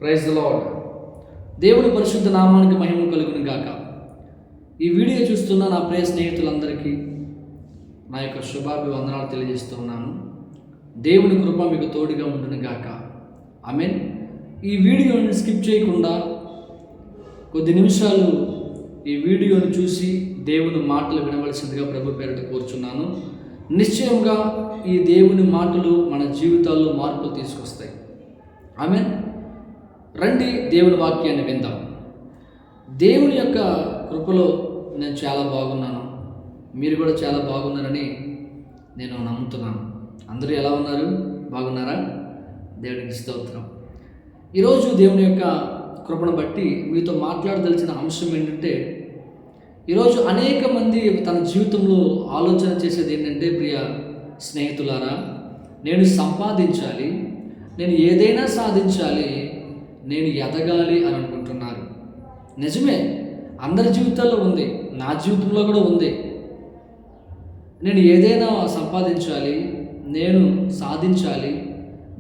Praise the lord. దేవుని పరిశుద్ధ నామానికి మహిమ కలుగును గాక. ఈ వీడియో చూస్తున్న నా ప్రియ స్నేహితులందరికీ నా యొక్క శుభాభివందనాలు తెలియజేస్తున్నాను. దేవుని కృప మీకు తోడుగా ఉండును గాక. ఆమేన్. ఈ వీడియోని స్కిప్ చేయకుండా కొద్ది నిమిషాలు ఈ వీడియోని చూసి దేవుని మాటలు వినవలసిందిగా ప్రభు పేరిట కోరుచున్నాను. నిశ్చయంగా ఈ దేవుని మాటలు మన జీవితాల్లో మార్పులు తీసుకొస్తాయి. ఆమేన్. రండి దేవుని వాక్యాన్ని విందాం. దేవుని యొక్క కృపలో నేను చాలా బాగున్నాను, మీరు కూడా చాలా బాగున్నారని నేను నమ్ముతున్నాను. అందరూ ఎలా ఉన్నారు? బాగున్నారా? దేవునికి స్తోత్రం. ఈరోజు దేవుని యొక్క కృపను బట్టి మీతో మాట్లాడదలిచిన అంశం ఏంటంటే, ఈరోజు అనేక మంది తన జీవితంలో ఆలోచన చేసేది ఏంటంటే, ప్రియ స్నేహితులారా, నేను సంపాదించాలి, నేను ఏదైనా సాధించాలి, నేను ఎదగాలి అని అనుకుంటున్నారు. నిజమే, అందరి జీవితాల్లో ఉంది, నా జీవితంలో కూడా ఉంది. నేను ఏదైనా సంపాదించాలి, నేను సాధించాలి,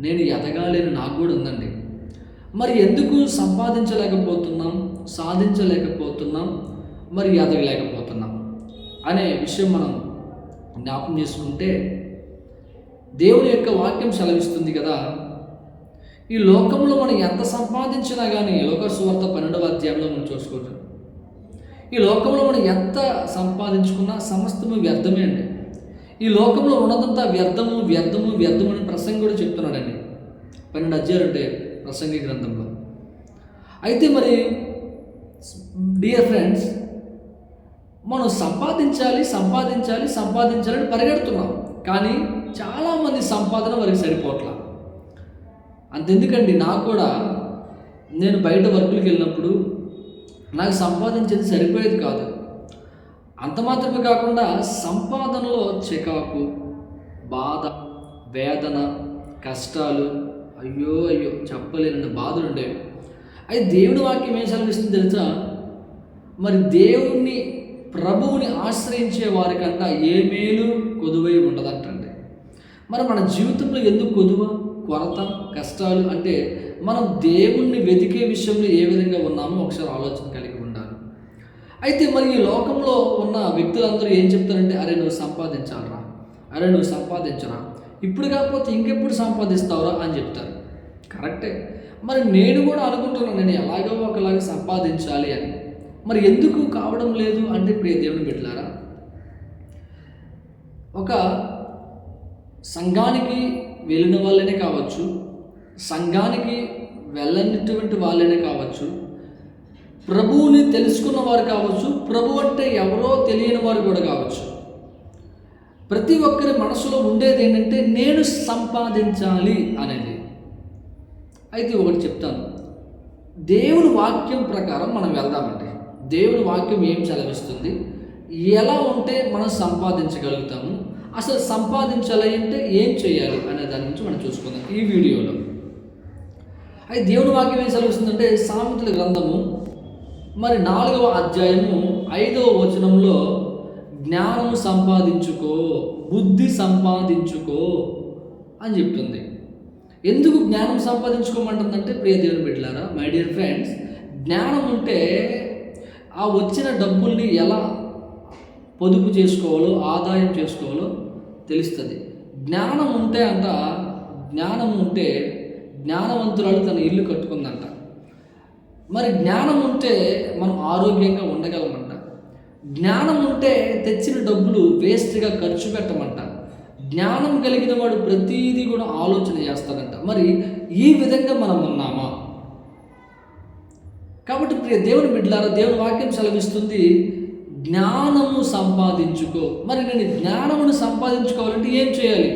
నేను ఎదగాలి అని నాకు కూడా ఉందండి. మరి ఎందుకు సంపాదించలేకపోతున్నాం, సాధించలేకపోతున్నాం, మరి ఎదగలేకపోతున్నాం అనే విషయం మనం జ్ఞాపకం చేసుకుంటే, దేవుని యొక్క వాక్యం సెలవిస్తుంది కదా, ఈ లోకంలో మనం ఎంత సంపాదించినా కానీ, లోక సువార్త 12వ అధ్యాయంలో మనం చూసుకోవచ్చు, ఈ లోకంలో మనం ఎంత సంపాదించుకున్నా సమస్తము వ్యర్థమే అండి. ఈ లోకంలో ఉన్నదంతా వ్యర్థము వ్యర్థము వ్యర్థము అని ప్రసంగి కూడా చెప్తున్నాడండి. 12 అధ్యాయాలు అంటే ప్రసంగి గ్రంథంలో. అయితే మరి డియర్ ఫ్రెండ్స్, మనం సంపాదించాలి సంపాదించాలి సంపాదించాలని పరిగెడుతున్నాం, కానీ చాలామంది సంపాదన వారికి సరిపోవట్లా. అంతెందుకండి, నాకు కూడా నేను బయట వర్కులకు వెళ్ళినప్పుడు నాకు సంపాదించేది సరిపోయేది కాదు. అంత మాత్రమే కాకుండా సంపాదనలో చికాకు, బాధ, వేదన, కష్టాలు, అయ్యో అయ్యో చెప్పలేనన్న బాధలు ఉండేవి. అయితే దేవుని వాక్యం ఏం సెలవిస్తుంది తెలుసా? మరి దేవుణ్ణి, ప్రభువుని ఆశ్రయించే వారికంట ఏ మేలు కొదువై ఉండదంటండి. మరి మన జీవితంలో ఎందుకు కొదువ, కొరత, కష్టాలు అంటే మనం దేవుణ్ణి వెతికే విషయంలో ఏ విధంగా ఉన్నామో ఒకసారి ఆలోచన కలిగి ఉండాలి. అయితే మరి ఈ లోకంలో ఉన్న వ్యక్తులందరూ ఏం చెప్తారంటే, అరే నువ్వు సంపాదించాలరా, అరే నువ్వు సంపాదించరా, ఇప్పుడు కాకపోతే ఇంకెప్పుడు సంపాదిస్తావురా అని చెప్తారు. కరెక్టే. మరి నేను కూడా అనుకుంటున్నాను, నేను ఎలాగో ఒకలాగా సంపాదించాలి అని. మరి ఎందుకు కావడం లేదు అంటే, ప్రియ దేవుని బిడ్డలారా, ఒక సంఘానికి వెళ్ళిన వాళ్ళనే కావచ్చు, సంఘానికి వెళ్ళనిటువంటి వాళ్ళనే కావచ్చు, ప్రభువుని తెలుసుకున్న వారు కావచ్చు, ప్రభు అంటే ఎవరో తెలియని వారు కూడా కావచ్చు, ప్రతి ఒక్కరి మనసులో ఉండేది ఏంటంటే నేను సంపాదించాలి అనేది. అయితే ఒకటి చెప్తాను, దేవుని వాక్యం ప్రకారం మనం వెళ్దామండి. దేవుని వాక్యం ఏం సెలవిస్తుంది, ఎలా ఉంటే మనం సంపాదించగలుగుతాము, అసలు సంపాదించాలి అంటే ఏం చేయాలి అనే దాని గురించి మనం చూసుకుందాం ఈ వీడియోలో. అయితే దేవుని వాక్యం ఏం సెలవుస్తుందంటే, సామెతల గ్రంథము మరి 4వ అధ్యాయము 5వ వచనంలో జ్ఞానము సంపాదించుకో, బుద్ధి సంపాదించుకో అని చెప్తుంది. ఎందుకు జ్ఞానం సంపాదించుకోమంటుందంటే, ప్రియ దేవుని బిడ్డలారా, మై డియర్ ఫ్రెండ్స్, జ్ఞానం ఉంటే ఆ వచ్చిన డబ్బుల్ని ఎలా పొదుపు చేసుకోవాలో, ఆదాయం చేసుకోవాలో తెలుస్తుంది. జ్ఞానం ఉంటే అంట, జ్ఞానం ఉంటే జ్ఞానవంతురాలు తన ఇల్లు కట్టుకుందంట. మరి జ్ఞానం ఉంటే మనం ఆరోగ్యంగా ఉండగలమంట. జ్ఞానం ఉంటే తెచ్చిన డబ్బులు వేస్ట్గా ఖర్చు పెట్టమంట. జ్ఞానం కలిగిన వాడు ప్రతీదీ కూడా ఆలోచన చేస్తాడంట. మరి ఈ విధంగా మనం ఉన్నామా? కాబట్టి ప్రియ దేవుని బిడ్డలారా, దేవుని వాక్యం సెలవిస్తుంది, జ్ఞానము సంపాదించుకో. మరి నేను జ్ఞానమును సంపాదించుకోవాలంటే ఏం చేయాలి?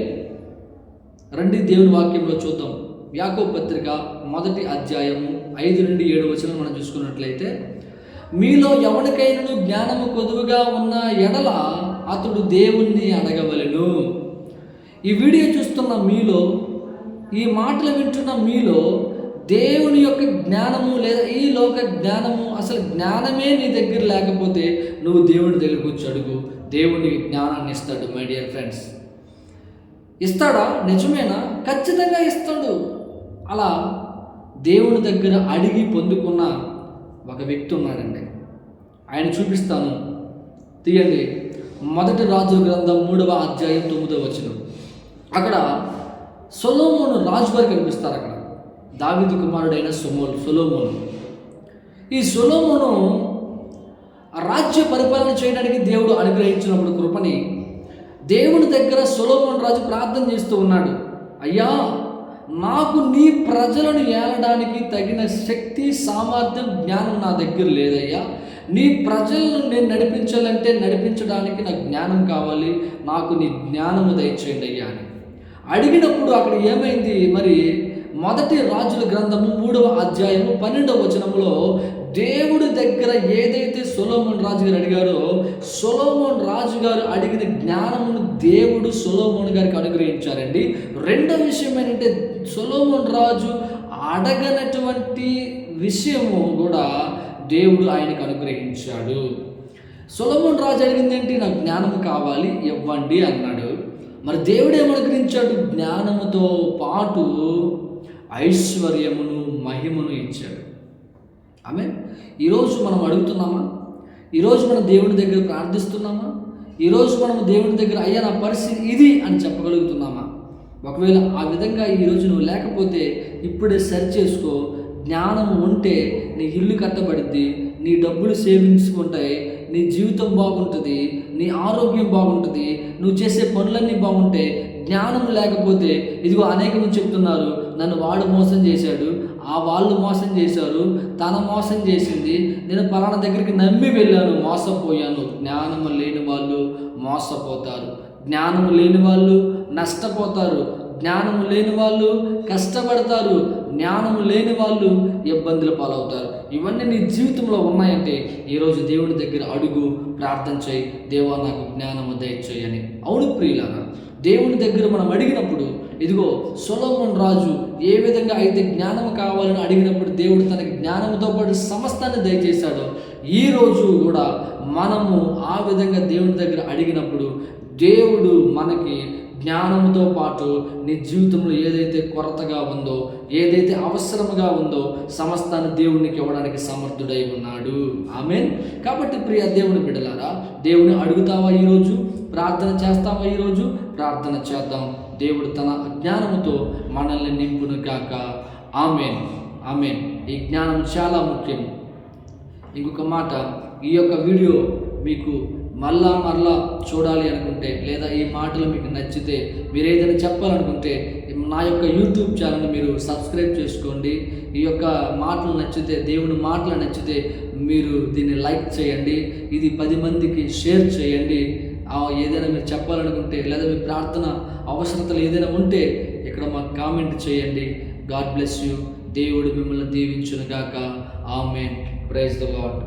రండి దేవుని వాక్యంలో చూద్దాం. యాకోబు పత్రిక 1వ అధ్యాయము 5 నుండి 7 వచనం మనం చూసుకున్నట్లయితే, మీలో ఎవరికైనా జ్ఞానము కొదువుగా ఉన్న ఎడల అతడు దేవుణ్ణి అడగవలెను. ఈ వీడియో చూస్తున్న మీలో, ఈ మాటలు వింటున్న మీలో దేవుని యొక్క జ్ఞానము లేదా ఈ లోక జ్ఞానము, అసలు జ్ఞానమే నీ దగ్గర లేకపోతే నువ్వు దేవుని దగ్గరకు వచ్చి అడుగు, దేవుని జ్ఞానాన్ని ఇస్తాడు. మై డియర్ ఫ్రెండ్స్, ఇస్తాడా? నిజమేనా? ఖచ్చితంగా ఇస్తాడు. అలా దేవుని దగ్గర అడిగి పొందుకున్న ఒక వ్యక్తి ఉన్నాడండి. ఆయన చూపిస్తాను, తీయండి. మొదటి రాజుల గ్రంథం 3వ అధ్యాయం 9వ వచనం. అక్కడ సొలొమోను రాజు గారు కనిపిస్తారు. అక్కడ దావీదు కుమారుడైన సొలొమోను. ఈ సొలొమోను రాజ్య పరిపాలన చేయడానికి దేవుడు అనుగ్రహించినప్పుడు కృపని, దేవుని దగ్గర సొలొమోను రాజు ప్రార్థన చేస్తూ ఉన్నాడు. అయ్యా, నాకు నీ ప్రజలను ఏలడానికి తగిన శక్తి, సామర్థ్యం, జ్ఞానం నా దగ్గర లేదయ్యా. నీ ప్రజలను నేను నడిపించడానికి నాకు జ్ఞానం కావాలి, నాకు నీ జ్ఞానము దయచేయండి అయ్యా అని అడిగినప్పుడు అక్కడ ఏమైంది మరి? మొదటి రాజుల గ్రంథము 3వ అధ్యాయము 12వ వచనంలో దేవుడి దగ్గర ఏదైతే సొలొమోను రాజు గారు అడిగారో, సొలొమోను రాజు గారు అడిగిన జ్ఞానమును దేవుడు సొలొమోను గారికి అనుగ్రహించారండి. రెండో విషయం ఏంటంటే, సొలొమోను రాజు అడగనటువంటి విషయము కూడా దేవుడు ఆయనకు అనుగ్రహించాడు. సొలొమోను రాజు అడిగింది ఏంటి? నాకు జ్ఞానం కావాలి, ఇవ్వండి అన్నాడు. మరి దేవుడు ఏమనుగ్రహించాడు? జ్ఞానముతో పాటు ఐశ్వర్యమును, మహిమను ఇచ్చాడు. ఆమె ఈరోజు మనం అడుగుతున్నామా? ఈరోజు మనం దేవుని దగ్గర ప్రార్థిస్తున్నామా? ఈరోజు మనం దేవుని దగ్గర అయ్యా నా పరిస్థితి ఇది అని చెప్పగలుగుతున్నామా? ఒకవేళ ఆ విధంగా ఈరోజు నువ్వు లేకపోతే ఇప్పుడే సరి చేసుకో. జ్ఞానం ఉంటే నీ ఇల్లు కట్టబడిద్ది, నీ డబ్బులు సేవింగ్స్ ఉంటాయి, నీ జీవితం బాగుంటుంది, నీ ఆరోగ్యం బాగుంటుంది, నువ్వు చేసే పనులన్నీ బాగుంటాయి. జ్ఞానం లేకపోతే ఇదిగో అనేక మంది చెప్తున్నారు, నన్ను వాడు మోసం చేశాడు, ఆ వాళ్ళు మోసం చేశారు, తన మోసం చేసింది, నేను పలానా దగ్గరికి నమ్మి వెళ్ళాను, మోసపోయాను. జ్ఞానము లేని వాళ్ళు మోసపోతారు, జ్ఞానము లేని వాళ్ళు నష్టపోతారు, జ్ఞానము లేని వాళ్ళు కష్టపడతారు, జ్ఞానము లేని వాళ్ళు ఇబ్బందుల పాలవుతారు. ఇవన్నీ నీ జీవితంలో ఉన్నాయంటే ఈరోజు దేవుని దగ్గర అడుగు, ప్రార్థన చేయి, దేవా నాకు జ్ఞానము దయచేయని. అవును ప్రియులారా, దేవుని దగ్గర మనం అడిగినప్పుడు ఇదిగో సొలొమోను రాజు ఏ విధంగా అయితే జ్ఞానం కావాలని అడిగినప్పుడు దేవుడు తనకి జ్ఞానంతో పాటు సమస్తాన్ని దయచేశాడో, ఈరోజు కూడా మనము ఆ విధంగా దేవుని దగ్గర అడిగినప్పుడు దేవుడు మనకి జ్ఞానంతో పాటు నీ జీవితంలో ఏదైతే కొరతగా ఉందో, ఏదైతే అవసరముగా ఉందో సమస్తాన్ని దేవునికి ఇవ్వడానికి సమర్థుడై ఉన్నాడు. ఆమేన్. కాబట్టి ప్రియ దేవుని బిడ్డలారా, దేవుని అడుగుతావా? ఈరోజు ప్రార్థన చేస్తావా? ఈరోజు ప్రార్థన చేద్దాం. దేవుడు తన జ్ఞానముతో మనల్ని నింపును గాక. ఆమేన్, ఆమేన్. ఈ జ్ఞానం చాలా ముఖ్యం. ఇంకొక మాట, ఈ యొక్క వీడియో మీకు మరలా చూడాలి అనుకుంటే, లేదా ఈ మాటలు మీకు నచ్చితే, మీరు ఏదైనా చెప్పాలనుకుంటే నా యొక్క యూట్యూబ్ ఛానల్ని మీరు సబ్స్క్రైబ్ చేసుకోండి. ఈ యొక్క మాటలు నచ్చితే, దేవుని మాటలు నచ్చితే మీరు దీన్ని లైక్ చేయండి, ఇది 10 మందికి షేర్ చేయండి. ఏదైనా మీరు చెప్పాలనుకుంటే, లేదా మీ ప్రార్థన అవసరతలు ఏదైనా ఉంటే ఇక్కడ మాకు కామెంట్ చేయండి. God bless you. దేవుడు మిమ్మల్ని దీవించును గాక. ఆమేన్. Praise the lord.